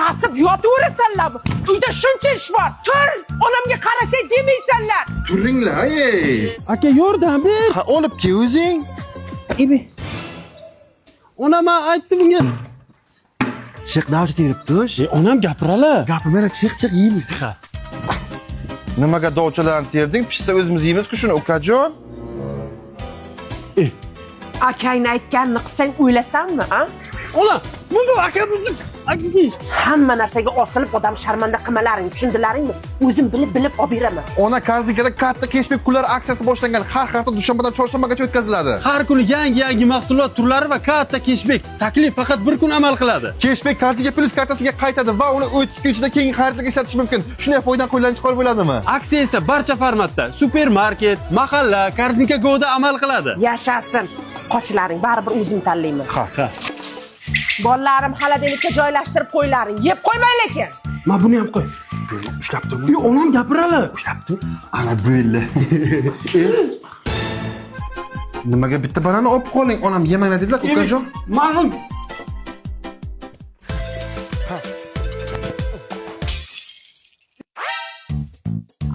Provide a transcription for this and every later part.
Tasib yotaverasanlar. Uyda shuncha ish bor. Tur, onamga qarashay demaysanlar. Turinglar, ey. Aka yordam ber. Ha, olib kel o'zing. Ibi. Onam aytdi bunga. Chiq, davchi teribdi. Onam gapirala. Gapirmanglar, chiq, yeymiz. Ha. Nimaga dovchalarni terding? Pishsa o'zimiz yeymiz-ku shuni, ukajon. Akangni aytganini qilsang o'ylasanmi, a? Ola, bunda aka bizni hamma narsaga osilib odam sharmanda qilmalaring, tushundilaringmi? O'zim bilib olib beraman. Ona Korsikada katta cashback kunlari aksiyasi boshlangan. Har hafta dushanbadan chorshanbagacha o'tkaziladi. har kuni yangi mahsulot turlari va katta cashback. Taklif faqat bir kun amal qiladi. Cashback Korsika Plus kartasiga qaytadi va uni 30 kun ichida keyingi xaridlarga ishlatish mumkin. Shunday foydadan qo'ldan chiqarib bo'ladimi? Aksiya esa barcha formatda, supermarket, mahalla, Korsika Go'da amal qiladi. Yashasin. Qochlaring baribir o'zim tanlayman. Ha. Bolalarim xolodilnikka joylashtirib qo'ylaring. Yeb qo'ymang lekin. Ma buni ham qo'y. Böyle ushlab tur. Onam gapirali. Ushlab tur. Ana böyle. Nimaga bitta banana olib qoling? Onam yemanglar dedilar, ukajon. Ma'lum.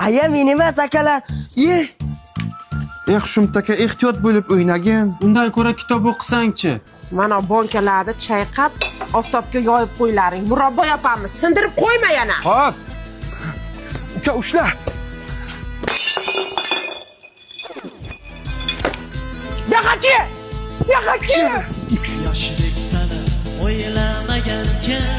Aya men emas akalar. Shumtaka ehtiyot bo'lib o'ynagin. Undan ko'ra kitob o'qisang-chi. Mana bonkalarni chayqab, oftobga yoyib qo'ylaring. Murabbo yopamiz. Sindirib qo'yma yana. Hop. Uka ushla. Yo'qachi! Yoshlik sana o'ylamagankan